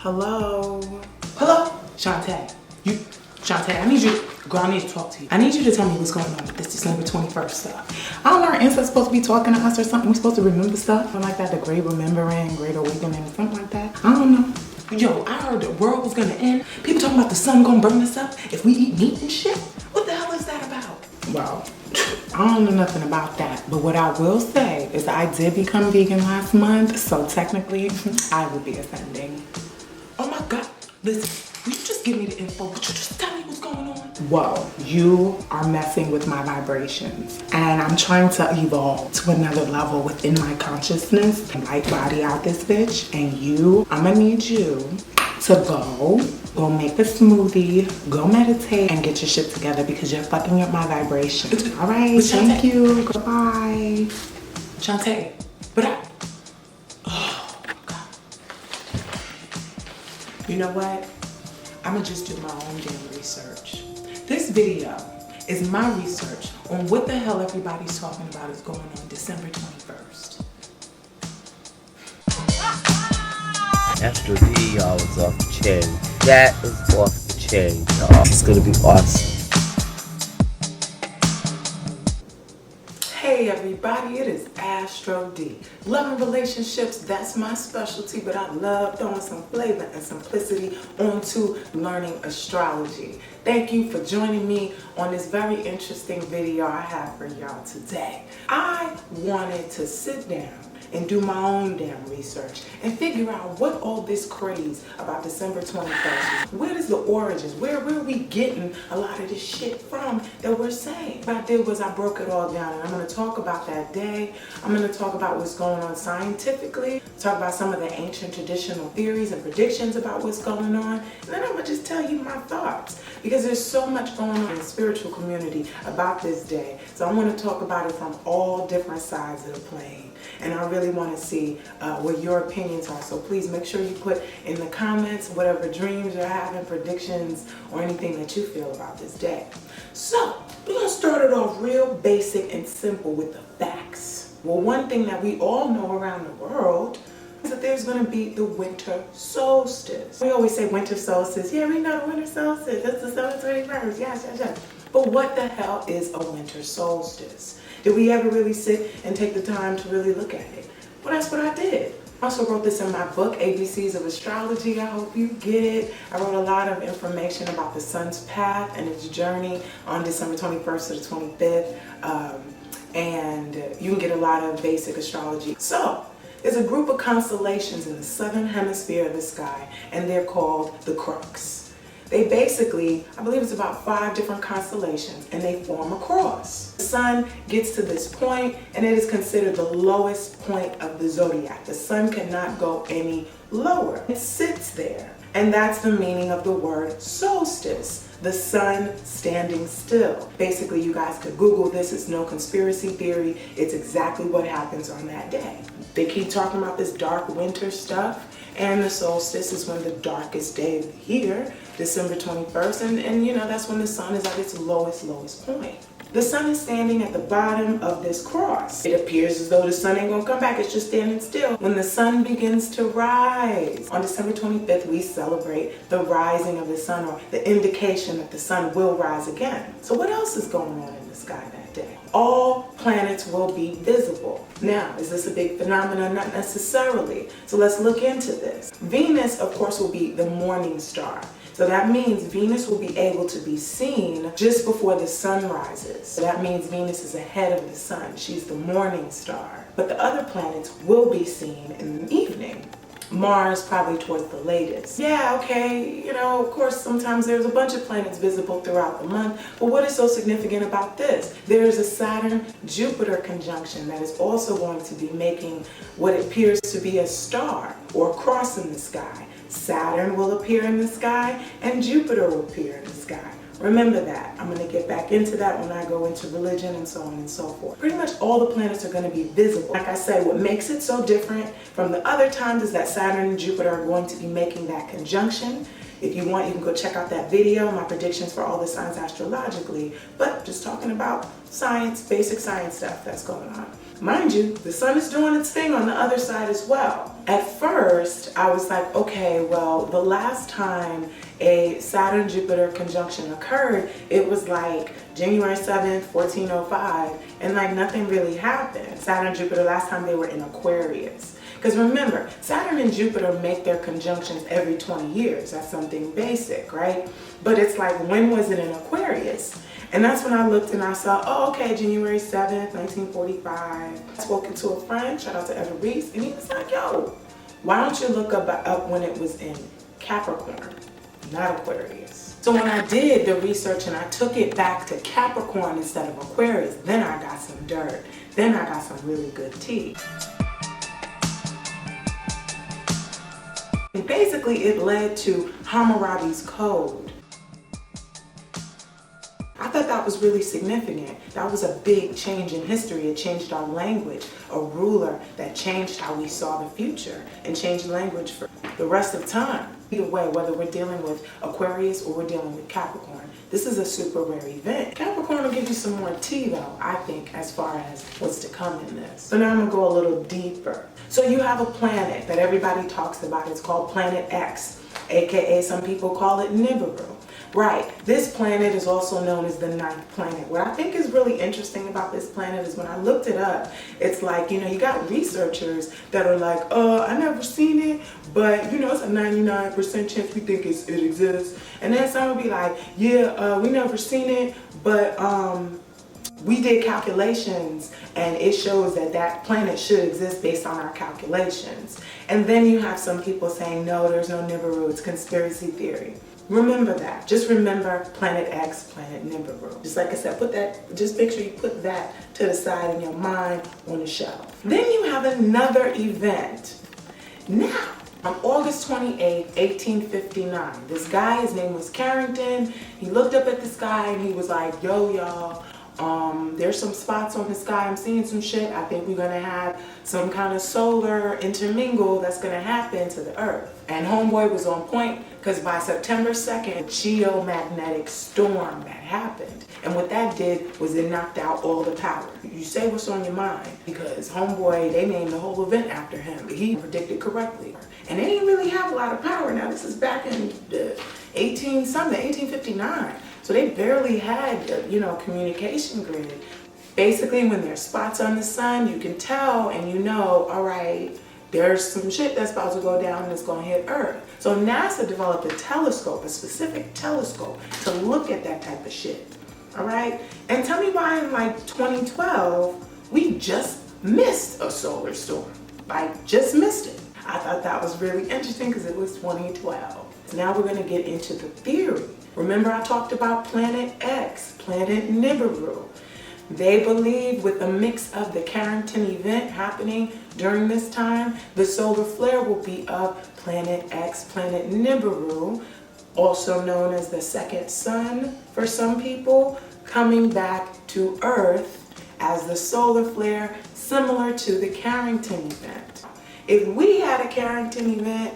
Hello? Hello? Shantae. Shantae, I need you, girl, I need to talk to you. I need you to tell me what's going on with this December 21st stuff. I don't know, our ancestors supposed to be talking to us or something. We're supposed to remember stuff. Something like that, the Great Remembering, Great Awakening, something like that. I don't know. Yo, I heard the world was gonna end. People talking about the sun gonna burn us up if we eat meat and shit. What the hell is that about? Well, I don't know nothing about that. But what I will say is I did become vegan last month, so technically I would be offending. Oh my God, listen, will you just give me the info? Would you just tell me what's going on? Whoa, you are messing with my vibrations. And I'm trying to evolve to another level within my consciousness and light body out this bitch. And I'm gonna need you to go make a smoothie, go meditate, and get your shit together because you're fucking up my vibrations. All right, thank you, goodbye. Shantae, you know what? I'ma just do my own damn research. This video is my research on what the hell everybody's talking about is going on December 21st. AstroDee, y'all, is off the chain. That is off the chain, y'all. It's gonna be awesome. Hey everybody, it is AstroDee. Love and relationships, that's my specialty, but I love throwing some flavor and simplicity onto learning astrology. Thank you for joining me on this very interesting video I have for y'all today. I wanted to sit down and do my own damn research and figure out what all this craze about December 21st, where is the origins, where are we getting a lot of this shit from that we're saying? What I did was I broke it all down, and I'm going to talk about that day. I'm going to talk about what's going on scientifically, talk about some of the ancient traditional theories and predictions about what's going on, and then I'm going to just tell you my thoughts, because there's so much going on in the spiritual community about this day. So I want to talk about it from all different sides of the plane. And I really want to see what your opinions are. So please make sure you put in the comments whatever dreams you're having, predictions, or anything that you feel about this day. So we're going to start it off real basic and simple with the facts. Well, one thing that we all know around the world is that there's going to be the winter solstice. We always say winter solstice. Yeah, we know winter solstice. That's December 21st. Yes. But what the hell is a winter solstice? Did we ever really sit and take the time to really look at it? Well, that's what I did. I also wrote this in my book, ABCs of Astrology. I hope you get it. I wrote a lot of information about the sun's path and its journey on December 21st to the 25th. And you can get a lot of basic astrology. So, there's a group of constellations in the southern hemisphere of the sky, and they're called the crux. They basically, I believe it's about 5 different constellations, and they form a cross. The sun gets to this point, and it is considered the lowest point of the zodiac. The sun cannot go any lower. It sits there, and that's the meaning of the word solstice. The sun standing still. Basically, you guys could Google this. It's no conspiracy theory. It's exactly what happens on that day. They keep talking about this dark winter stuff, and the solstice is when the darkest day of the year, December 21st, and you know, that's when the sun is at its lowest point. The sun is standing at the bottom of this cross. It appears as though the sun ain't gonna come back, it's just standing still. When the sun begins to rise, on December 25th, we celebrate the rising of the sun, or the indication that the sun will rise again. So what else is going on in the sky that day? All planets will be visible. Now, is this a big phenomenon? Not necessarily. So let's look into this. Venus, of course, will be the morning star. So that means Venus will be able to be seen just before the sun rises. So that means Venus is ahead of the sun. She's the morning star. But the other planets will be seen in the evening. Mars probably towards the latest. Yeah, okay, you know, of course sometimes there's a bunch of planets visible throughout the month, but what is so significant about this? There is a Saturn-Jupiter conjunction that is also going to be making what appears to be a star or a cross in the sky. Saturn will appear in the sky and Jupiter will appear in the sky. Remember that. I'm going to get back into that when I go into religion and so on and so forth. Pretty much all the planets are going to be visible. Like I said, what makes it so different from the other times is that Saturn and Jupiter are going to be making that conjunction. If you want, you can go check out that video, my predictions for all the signs astrologically. But just talking about science, basic science stuff that's going on. Mind you, the sun is doing its thing on the other side as well. At first, I was like, okay, well, the last time a Saturn-Jupiter conjunction occurred, it was like January 7th, 1405, and like nothing really happened. Saturn-Jupiter, last time they were in Aquarius. Because remember, Saturn and Jupiter make their conjunctions every 20 years. That's something basic, right? But it's like, when was it in Aquarius? And that's when I looked and I saw, oh, okay, January 7th, 1945. I spoke to a friend, shout out to Hammurabis, and he was like, yo, why don't you look up when it was in Capricorn, not Aquarius? So when I did the research and I took it back to Capricorn instead of Aquarius, then I got some dirt. Then I got some really good tea. And basically it led to Hammurabis Code. I thought that was really significant. That was a big change in history. It changed our language. A ruler that changed how we saw the future and changed language for the rest of time. Either way, whether we're dealing with Aquarius or we're dealing with Capricorn, this is a super rare event. Capricorn will give you some more tea though, I think, as far as what's to come in this. So now I'm gonna go a little deeper. So you have a planet that everybody talks about. It's called Planet X, aka some people call it Nibiru. Right, this planet is also known as the ninth planet. What I think is really interesting about this planet is when I looked it up, it's like, you know, you got researchers that are like, I never seen it, but you know, it's a 99% chance we think it exists. And then some will be like, yeah, we never seen it, but we did calculations and it shows that that planet should exist based on our calculations. And then you have some people saying, no, there's no Nibiru, it's conspiracy theory. Remember that. Just remember Planet X, Planet Nibiru. Just like I said, put that, just make sure you put that to the side in your mind on the shelf. Then you have another event. Now, on August 28, 1859, this guy, his name was Carrington, he looked up at the sky and he was like, yo, y'all, there's some spots on the sky, I'm seeing some shit. I think we're gonna have some kind of solar intermingle that's gonna happen to the earth. And homeboy was on point because by September 2nd, a geomagnetic storm that happened. And what that did was it knocked out all the power. You say what's on your mind because homeboy, they named the whole event after him. He predicted correctly. And they didn't really have a lot of power. Now this is back in the 1859. So they barely had, you know, communication grid. Basically, when there's spots on the sun, you can tell and you know, all right, there's some shit that's about to go down and it's going to hit Earth. So NASA developed a telescope, a specific telescope, to look at that type of shit. All right? And tell me why in like 2012, we just missed a solar storm. Like, just missed it. I thought that was really interesting because it was 2012. Now we're going to get into the theory. Remember I talked about Planet X, Planet Nibiru. They believe with a mix of the Carrington Event happening during this time, the solar flare will be of Planet X, Planet Nibiru, also known as the second sun for some people, coming back to Earth as the solar flare similar to the Carrington Event. If we had a Carrington Event,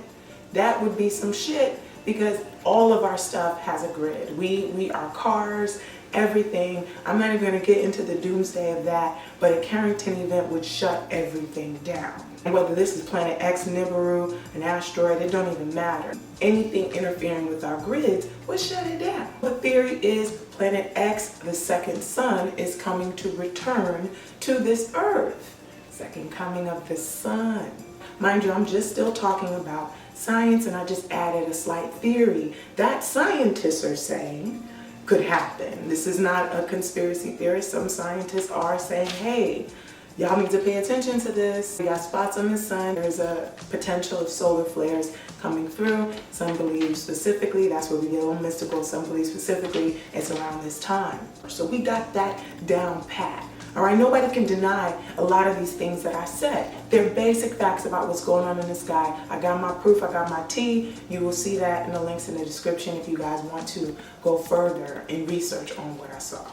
that would be some shit because all of our stuff has a grid. Our cars, everything. I'm not even going to get into the doomsday of that, but a Carrington Event would shut everything down. And whether this is Planet X, Nibiru, an asteroid, it don't even matter. Anything interfering with our grids would shut it down. The theory is Planet X, the second sun, is coming to return to this Earth. Second coming of the sun. Mind you, I'm just still talking about science and I just added a slight theory that scientists are saying could happen. This is not a conspiracy theory. Some scientists are saying, hey, y'all need to pay attention to this. We got spots on the sun. There's a potential of solar flares coming through. Some believe specifically, that's where we get a little mystical, some believe specifically it's around this time. So we got that down pat. All right, nobody can deny a lot of these things that I said. They're basic facts about what's going on in the sky. I got my proof, I got my tea. You will see that in the links in the description if you guys want to go further in research on what I saw.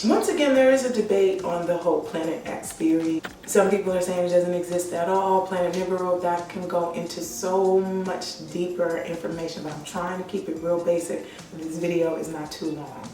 Once again, there is a debate on the whole Planet X theory. Some people are saying it doesn't exist at all. Planet Nibiru, that can go into so much deeper information, but I'm trying to keep it real basic. This video is not too long.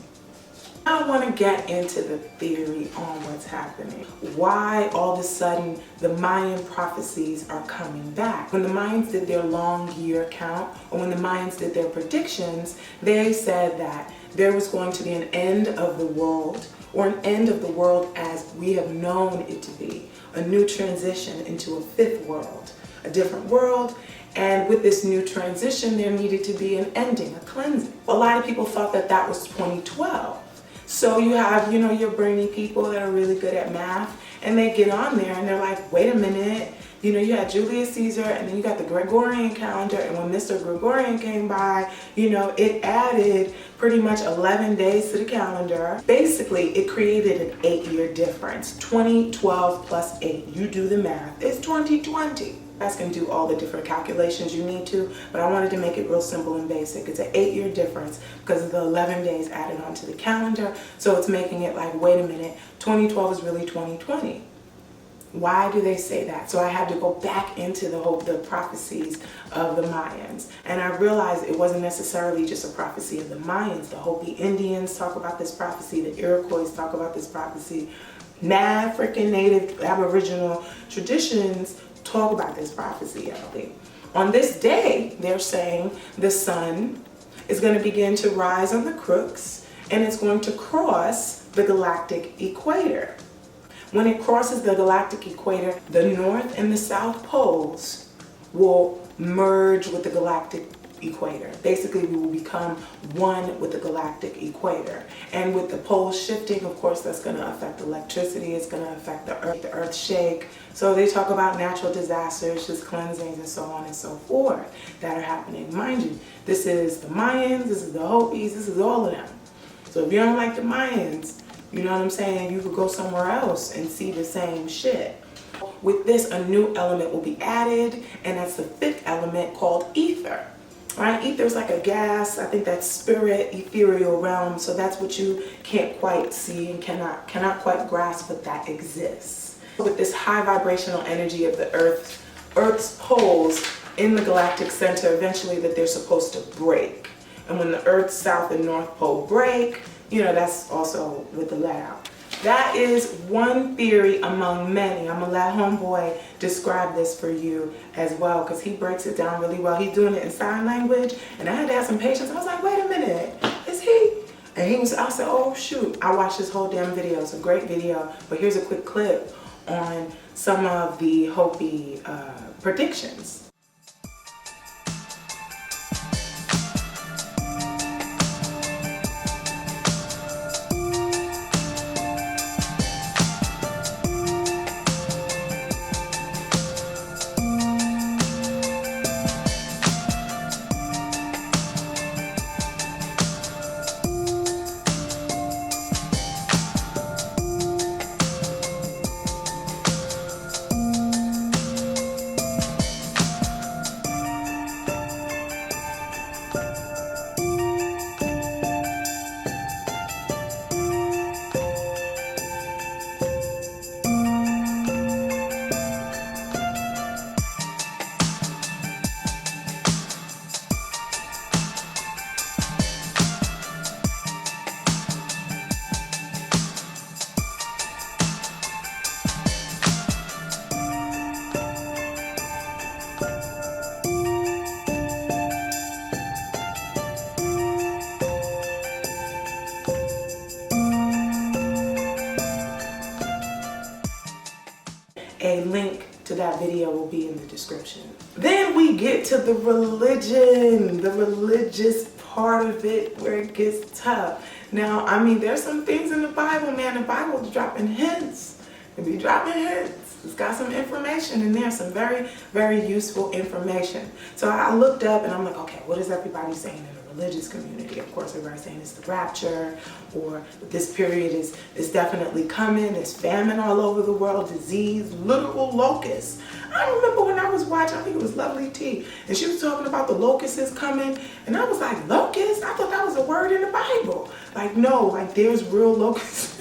I want to get into the theory on what's happening. Why all of a sudden the Mayan prophecies are coming back. When the Mayans did their long year count, or when the Mayans did their predictions, they said that there was going to be an end of the world, or an end of the world as we have known it to be, a new transition into a fifth world, a different world. And with this new transition, there needed to be an ending, a cleansing. A lot of people thought that that was 2012. So you have, you know, your brainy people that are really good at math, and they get on there and they're like, wait a minute, you know, you had Julius Caesar, and then you got the Gregorian calendar, and when Mr. Gregorian came by, you know, it added pretty much 11 days to the calendar. Basically, it created an 8-year difference. 2012 plus 8, you do the math, it's 2020. You guys can do all the different calculations you need to, but I wanted to make it real simple and basic. It's an 8-year difference because of the 11 days added onto the calendar. So it's making it like, wait a minute, 2012 is really 2020. Why do they say that? So I had to go back into the prophecies of the Mayans. And I realized it wasn't necessarily just a prophecy of the Mayans. The Hopi Indians talk about this prophecy. The Iroquois talk about this prophecy. African native aboriginal traditions talk about this prophecy, I believe. On this day, they're saying the sun is going to begin to rise on the crooks, and it's going to cross the galactic equator. When it crosses the galactic equator, the north and the south poles will merge with the galactic equator. Basically, we will become one with the galactic equator. And with the poles shifting, of course, that's going to affect electricity. It's going to affect the earth shake. So they talk about natural disasters, just cleansings, and so on and so forth that are happening. Mind you, this is the Mayans, this is the Hopis, this is all of them. So if you don't like the Mayans, you know what I'm saying, you could go somewhere else and see the same shit. With this, a new element will be added, and that's the 5th element called ether. Right? Ether is like a gas. I think that's spirit, ethereal realm. So that's what you can't quite see and cannot quite grasp, but that exists. With this high vibrational energy of the Earth's poles in the galactic center, eventually that they're supposed to break. And when the Earth's south and north pole break, you know, that's also with the let out. That is one theory among many. I'm gonna let homeboy describe this for you as well, because he breaks it down really well. He's doing it in sign language, and I had to have some patience. I was like, wait a minute, is he? And I said, oh shoot, I watched this whole damn video. It's a great video, but here's a quick clip on some of the Hopi predictions. A link to that video will be in the description. Then we get to the religion, the religious part of it where it gets tough. Now, I mean, there's some things in the Bible, man. The Bible is dropping hints. It be dropping hints. It's got some information in there, some very, very useful information. So I looked up and I'm like, okay, what is everybody saying in the religious community? Of course, everybody's saying it's the rapture, or this period is definitely coming. There's famine all over the world, disease, literal locusts. I remember when I was watching, I think it was Lovely T, and she was talking about the locusts coming, and I was like, locusts? I thought that was a word in the Bible. Like, no, like there's real locusts.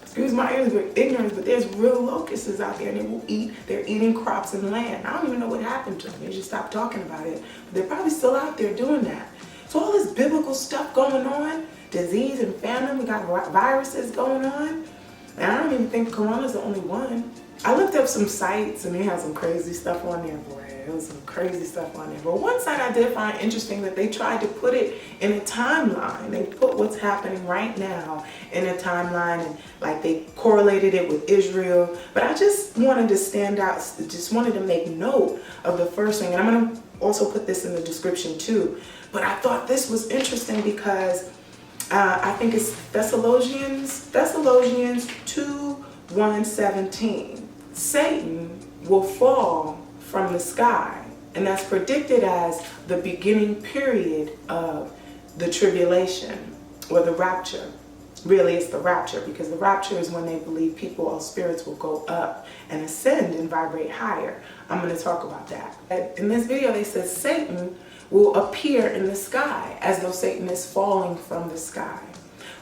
Excuse my ignorance, but there's real locusts out there, and they will eat. They're eating crops and land. I don't even know what happened to them. They just stopped talking about it. But they're probably still out there doing that. So So all this biblical stuff going on, disease and famine, we got viruses going on. And I don't even think Corona's the only one. I looked up some sites and they had some crazy stuff on there, boy. There was some crazy stuff on there. But one site I did find interesting that they tried to put it in a timeline. They put what's happening right now in a timeline, and like they correlated it with Israel. But I just wanted to stand out, just wanted to make note of the first thing. And I'm gonna also put this in the description too. But I thought this was interesting because I think it's Thessalonians 2:1-17. Satan will fall from the sky, and that's predicted as the beginning period of the tribulation or the rapture. Really, it's the rapture, because the rapture is when they believe people or spirits will go up and ascend and vibrate higher. I'm going to talk about that. In this video, they said Satan will appear in the sky as though Satan is falling from the sky.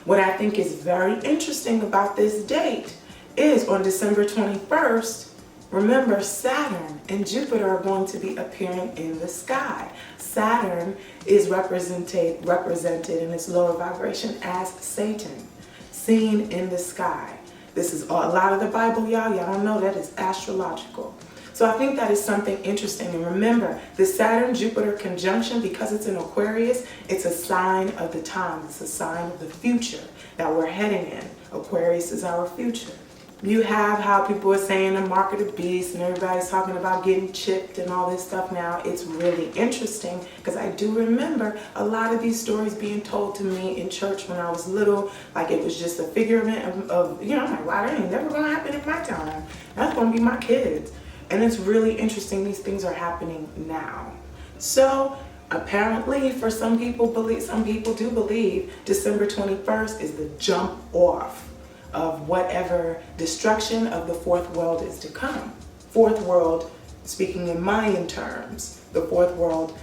What I think is very interesting about this date is on December 21st, remember, Saturn and Jupiter are going to be appearing in the sky. Saturn is represented in its lower vibration as Satan, seen in the sky. This is a lot of the Bible, y'all don't know that is astrological. So I think that is something interesting. And remember, the Saturn-Jupiter conjunction, because it's in Aquarius, it's a sign of the times. It's a sign of the future that we're heading in. Aquarius is our future. You have how people are saying the mark of the beast, and everybody's talking about getting chipped and all this stuff now. It's really interesting because I do remember a lot of these stories being told to me in church when I was little, like it was just a figment of I'm like, wow, that ain't never gonna happen in my time. That's gonna be my kids. And it's really interesting, these things are happening now. So apparently for some people do believe December 21st is the jump off of whatever destruction of the fourth world is to come. Fourth world, speaking in Mayan terms, the fourth world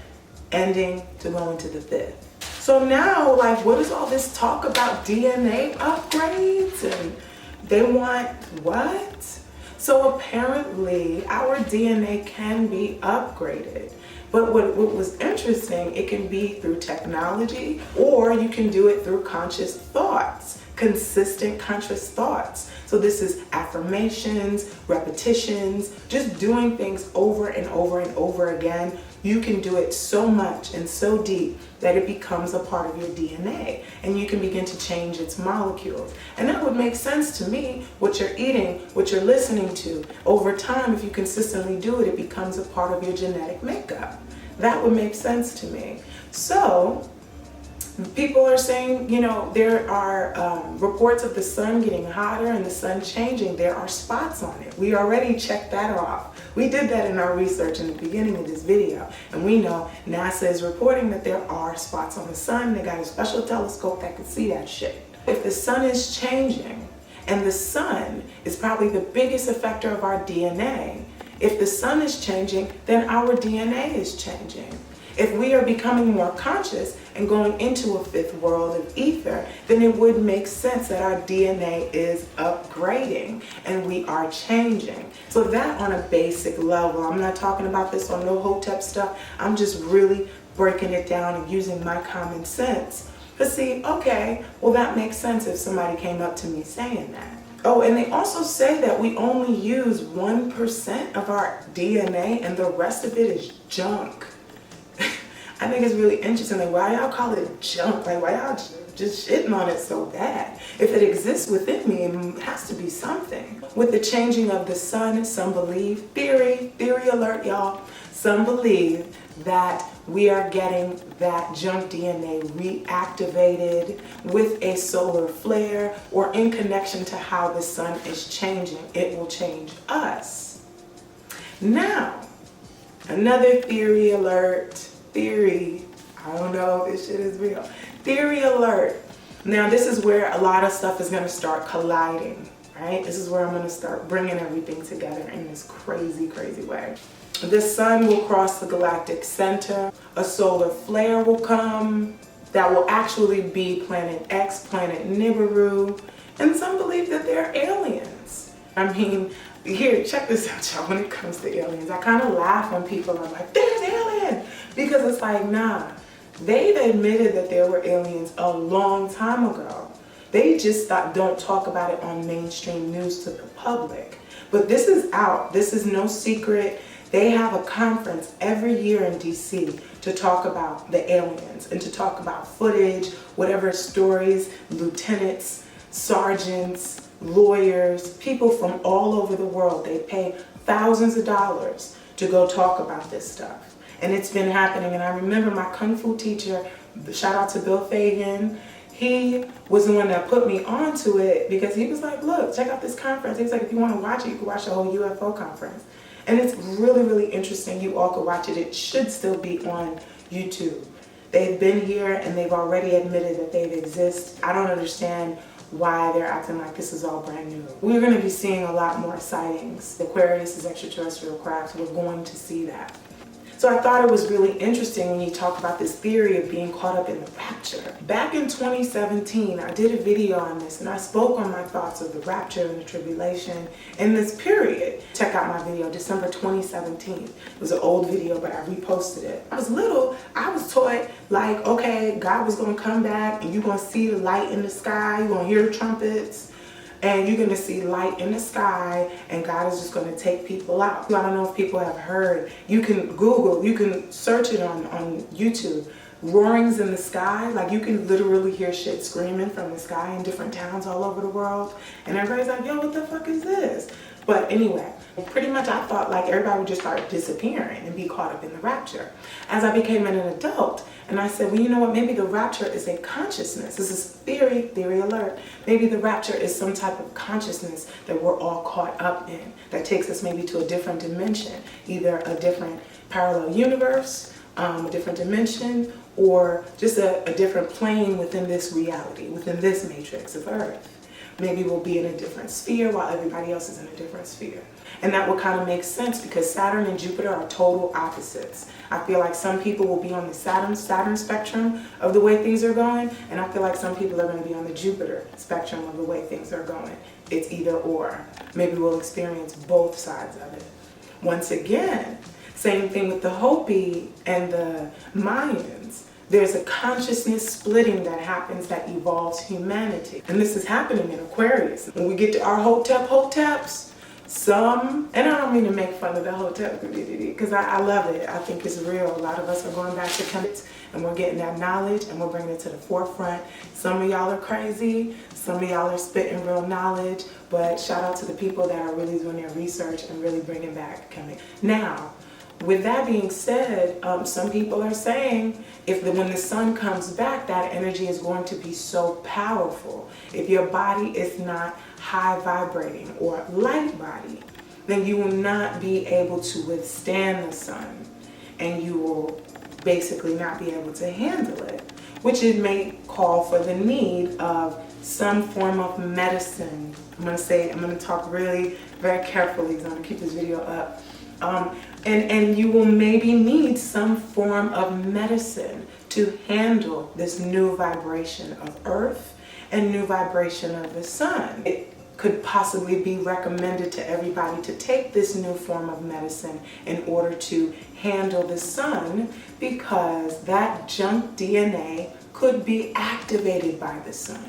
ending to go into the fifth. So now, like, what is all this talk about DNA upgrades? And they want what? So apparently our DNA can be upgraded. But what was interesting, it can be through technology, or you can do it through conscious thoughts. Consistent conscious thoughts. So this is affirmations, repetitions, just doing things over and over and over again. You can do it so much and so deep that it becomes a part of your DNA, and you can begin to change its molecules. And that would make sense to me. What you're eating, what you're listening to, over time, if you consistently do it, it becomes a part of your genetic makeup. That would make sense to me. So people are saying, there are reports of the sun getting hotter and the sun changing. There are spots on it. We already checked that off. We did that in our research in the beginning of this video. And we know NASA is reporting that there are spots on the sun. They got a special telescope that can see that shit. If the sun is changing, and the sun is probably the biggest effector of our DNA, if the sun is changing, then our DNA is changing. If we are becoming more conscious and going into a fifth world of ether, then it would make sense that our DNA is upgrading and we are changing. So that on a basic level, I'm not talking about this on no hotep stuff. I'm just really breaking it down and using my common sense. But see, okay, well that makes sense if somebody came up to me saying that. Oh, and they also say that we only use 1% of our DNA and the rest of it is junk. I think it's really interesting, like, why y'all call it junk? Like, why y'all just shitting on it so bad? If it exists within me, it has to be something. With the changing of the sun, some believe, theory alert, y'all, some believe that we are getting that junk DNA reactivated with a solar flare or in connection to how the sun is changing. It will change us. Now, another theory alert. Theory, I don't know if this shit is real. Theory alert. Now this is where a lot of stuff is going to start colliding, right? This is where I'm going to start bringing everything together in this crazy, crazy way. The sun will cross the galactic center. A solar flare will come that will actually be planet X, planet Nibiru. And some believe that they're aliens. I mean, here, check this out, y'all. When it comes to aliens, I kind of laugh when people are like, there's aliens. Because it's like, nah, They've admitted that there were aliens a long time ago. They just don't talk about it on mainstream news to the public. But this is out. This is no secret. They have a conference every year in DC to talk about the aliens and to talk about footage, whatever stories, lieutenants, sergeants, lawyers, people from all over the world. They pay thousands of dollars to go talk about this stuff. And it's been happening. And I remember my Kung Fu teacher, shout out to Bill Fagan, he was the one that put me onto it because he was like, look, check out this conference. He was like, if you want to watch it, you can watch the whole UFO conference. And it's really, really interesting. You all can watch it. It should still be on YouTube. They've been here and they've already admitted that they exist. I don't understand why they're acting like this is all brand new. We're going to be seeing a lot more sightings. Aquarius is extraterrestrial craft. We're going to see that. So I thought it was really interesting when you talk about this theory of being caught up in the rapture. Back in 2017, I did a video on this and I spoke on my thoughts of the rapture and the tribulation in this period. Check out my video, December 2017. It was an old video, but I reposted it. I was little, I was taught like, okay, God was gonna come back and you're gonna see the light in the sky, you're gonna hear the trumpets, and you're going to see light in the sky, and God is just going to take people out. I don't know if people have heard. You can Google, you can search it on YouTube. Roarings in the sky, like you can literally hear shit screaming from the sky in different towns all over the world. And everybody's like, yo, what the fuck is this? But anyway, pretty much I thought like everybody would just start disappearing and be caught up in the rapture. As I became an adult, and I said, well, you know what, maybe the rapture is a consciousness. This is theory alert. Maybe the rapture is some type of consciousness that we're all caught up in, that takes us maybe to a different dimension, either a different parallel universe, a different dimension, or just a different plane within this reality, within this matrix of Earth. Maybe we'll be in a different sphere while everybody else is in a different sphere. And that would kind of make sense because Saturn and Jupiter are total opposites. I feel like some people will be on the Saturn spectrum of the way things are going, and I feel like some people are going to be on the Jupiter spectrum of the way things are going. It's either or. Maybe we'll experience both sides of it. Once again, same thing with the Hopi and the Mayans. There's a consciousness splitting that happens that evolves humanity. And this is happening in Aquarius. When we get to our hoteps, some, and I don't mean to make fun of the hotep community because I love it. I think it's real. A lot of us are going back to chemicals and we're getting that knowledge and we're bringing it to the forefront. Some of y'all are crazy. Some of y'all are spitting real knowledge. But shout out to the people that are really doing their research and really bringing back chemicals. Now, with that being said, some people are saying when the sun comes back, that energy is going to be so powerful. If your body is not high vibrating or light body, then you will not be able to withstand the sun and you will basically not be able to handle it, which it may call for the need of some form of medicine. I'm going to talk really very carefully because I'm going to keep this video up. And you will maybe need some form of medicine to handle this new vibration of Earth and new vibration of the sun. It could possibly be recommended to everybody to take this new form of medicine in order to handle the sun because that junk DNA could be activated by the sun.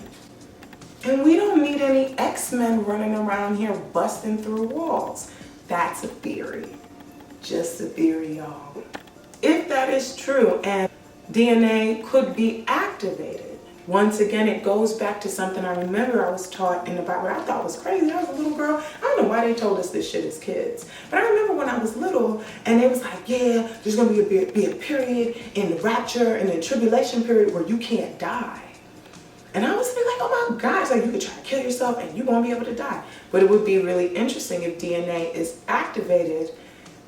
And we don't need any X-Men running around here busting through walls. That's a theory. Just a theory, y'all. If that is true and DNA could be activated, once again, it goes back to something I remember I was taught in the Bible. I thought was crazy. I was a little girl. I don't know why they told us this shit as kids. But I remember when I was little and it was like, yeah, there's going to be a period in the rapture and the tribulation period where you can't die. And I was like, oh my gosh, like you could try to kill yourself and you won't be able to die. But it would be really interesting if DNA is activated.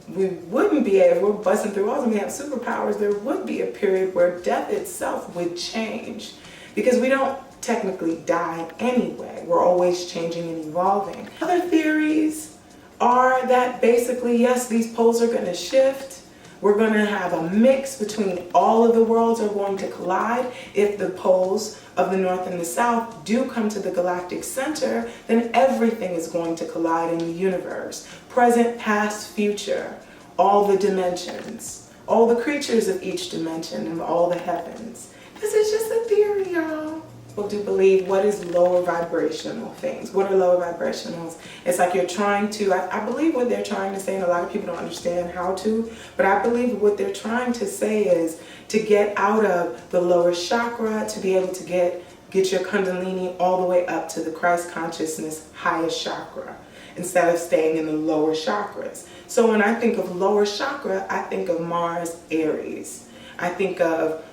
We wouldn't be able, we're busting through walls and we have superpowers, there would be a period where death itself would change. Because we don't technically die anyway. We're always changing and evolving. Other theories are that basically, yes, these poles are going to shift. We're going to have a mix between all of the worlds are going to collide. If the poles of the north and the south do come to the galactic center, then everything is going to collide in the universe. Present, past, future, all the dimensions all the creatures of each dimension and all the heavens. This is just a theory, y'all. People do believe, what is lower vibrational things? What are lower vibrationals? It's like you're trying to, I believe what they're trying to say, and a lot of people don't understand how to, but I believe what they're trying to say is to get out of the lower chakra, to be able to get your Kundalini all the way up to the Christ consciousness highest chakra, instead of staying in the lower chakras. So when I think of lower chakra, I think of Mars, Aries. I think of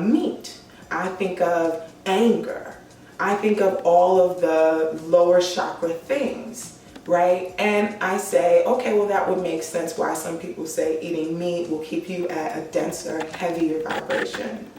meat. I think of anger. I think of all of the lower chakra things, right? And I say, okay, well, that would make sense why some people say eating meat will keep you at a denser, heavier vibration.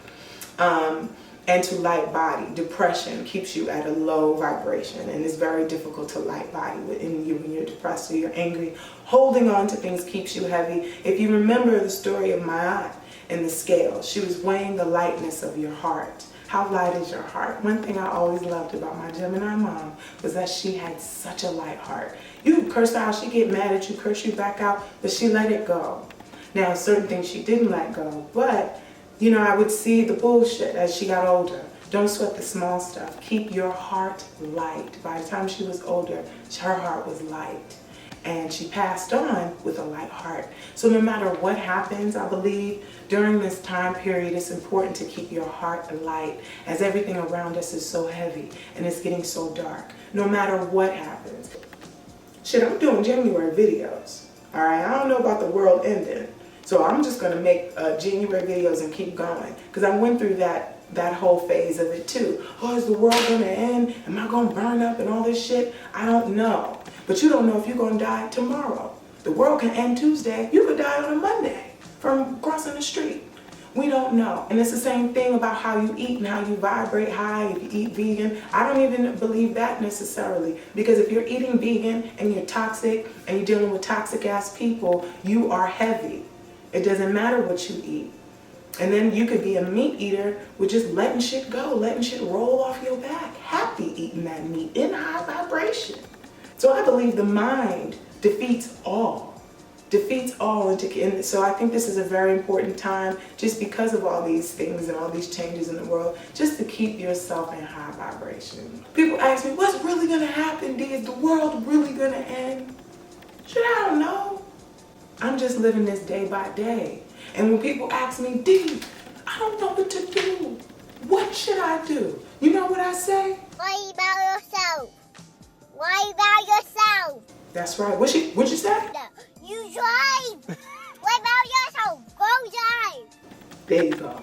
And to light body, depression keeps you at a low vibration, and it's very difficult to light body when you're depressed or you're angry. Holding on to things keeps you heavy. If you remember the story of Mayan and the scale, she was weighing the lightness of your heart. How light is your heart? One thing I always loved about my Gemini mom was that she had such a light heart. You curse her out, she get mad at you, curse you back out, but she let it go. Now, certain things she didn't let go, but you know, I would see the bullshit as she got older. Don't sweat the small stuff. Keep your heart light. By the time she was older, her heart was light. And she passed on with a light heart. So no matter what happens, I believe, during this time period, it's important to keep your heart light, as everything around us is so heavy and it's getting so dark. No matter what happens. Shit, I'm doing January videos. All right, I don't know about the world ending. So I'm just going to make January videos and keep going, because I went through that whole phase of it too. Oh, is the world going to end? Am I going to burn up and all this shit? I don't know. But you don't know if you're going to die tomorrow. The world can end Tuesday. You could die on a Monday from crossing the street. We don't know. And it's the same thing about how you eat and how you vibrate high. If you eat vegan, I don't even believe that necessarily. Because if you're eating vegan and you're toxic and you're dealing with toxic ass people, you are heavy. It doesn't matter what you eat. And then you could be a meat eater with just letting shit go, letting shit roll off your back, happy eating that meat in high vibration. So I believe the mind defeats all. And so I think this is a very important time, just because of all these things and all these changes in the world, just to keep yourself in high vibration. People ask me, what's really going to happen, D? Is the world really going to end? Shit, I don't know. I'm just living this day by day. And when people ask me, D, I don't know what to do. What should I do? You know what I say? Worry about yourself. Worry about yourself. That's right. What'd you say? No, you drive. Worry about yourself. Go drive. There you go.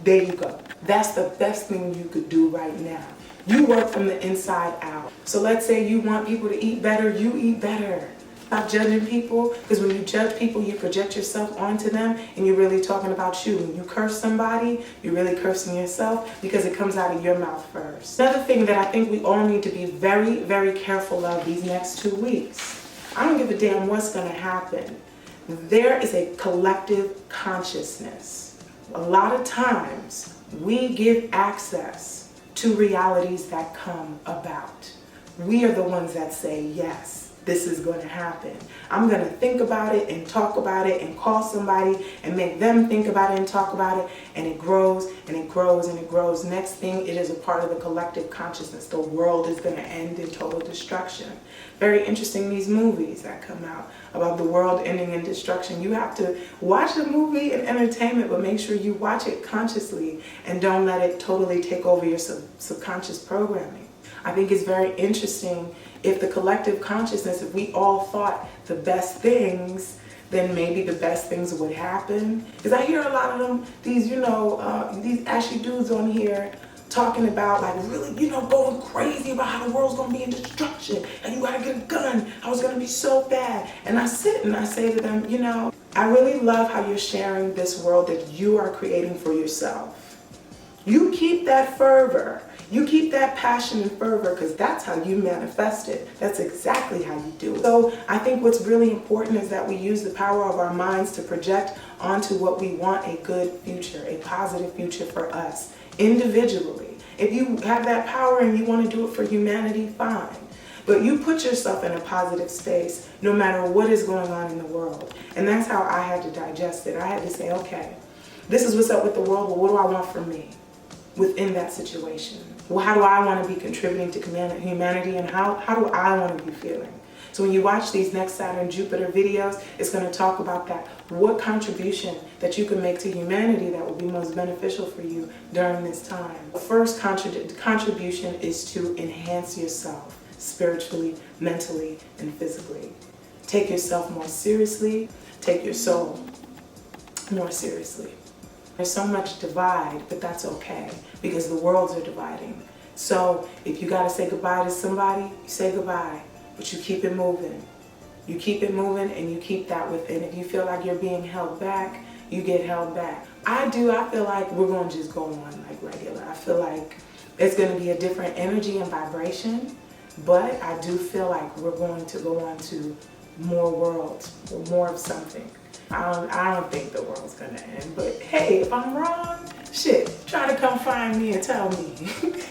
There you go. That's the best thing you could do right now. You work from the inside out. So let's say you want people to eat better, you eat better. Stop judging people, because when you judge people, you project yourself onto them, and you're really talking about you. When you curse somebody, you're really cursing yourself, because it comes out of your mouth first. Another thing that I think we all need to be very, very careful of these next 2 weeks. I don't give a damn what's going to happen. There is a collective consciousness. A lot of times, we give access to realities that come about. We are the ones that say yes. This is going to happen. I'm going to think about it and talk about it and call somebody and make them think about it and talk about it, and it grows and it grows and it grows. Next thing, it is a part of the collective consciousness. The world is going to end in total destruction. Very interesting, these movies that come out about the world ending in destruction. You have to watch the movie and entertainment, but make sure you watch it consciously and don't let it totally take over your subconscious programming. I think it's very interesting if the collective consciousness, if we all thought the best things, then maybe the best things would happen. Because I hear a lot of them, these, these ashy dudes on here talking about, like, really, going crazy about how the world's going to be in destruction and you got to get a gun, how it's going to be so bad. And I sit and I say to them, I really love how you're sharing this world that you are creating for yourself. You keep that fervor. You keep that passion and fervor, because that's how you manifest it. That's exactly how you do it. So I think what's really important is that we use the power of our minds to project onto what we want, a good future, a positive future for us individually. If you have that power and you want to do it for humanity, fine. But you put yourself in a positive space no matter what is going on in the world. And that's how I had to digest it. I had to say, okay, this is what's up with the world, but what do I want for me within that situation? Well, how do I want to be contributing to humanity, and how do I want to be feeling? So when you watch these next Saturn Jupiter videos, it's going to talk about that. What contribution that you can make to humanity that will be most beneficial for you during this time. The first contribution is to enhance yourself spiritually, mentally, and physically. Take yourself more seriously. Take your soul more seriously. There's so much divide, but that's okay because the worlds are dividing. So if you got to say goodbye to somebody, you say goodbye. But you keep it moving. You keep it moving and you keep that within. If you feel like you're being held back, you get held back. I feel like we're going to just go on like regular. I feel like it's going to be a different energy and vibration, but I do feel like we're going to go on to more worlds or more of something. I don't think the world's going to end, but hey, if I'm wrong, shit, try to come find me and tell me.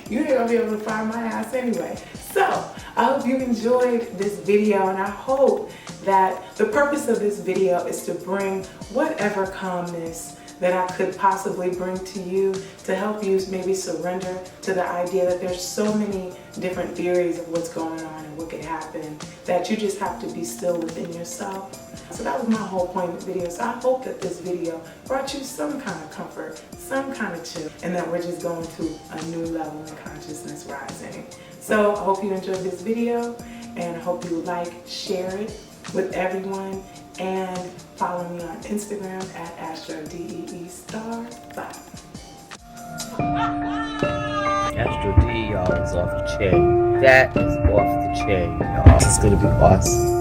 You ain't going to be able to find my ass anyway. So, I hope you enjoyed this video, and I hope that the purpose of this video is to bring whatever calmness that I could possibly bring to you to help you maybe surrender to the idea that there's so many different theories of what's going on and what could happen that you just have to be still within yourself. So that was my whole point of the video. So I hope that this video brought you some kind of comfort, some kind of chill, and that we're just going to a new level in consciousness rising. So I hope you enjoyed this video, and I hope you like, share it with everyone, and follow me on Instagram at AstroDee5. Astro D, y'all, is off the chain. That is off the chain, y'all. It's gonna be awesome.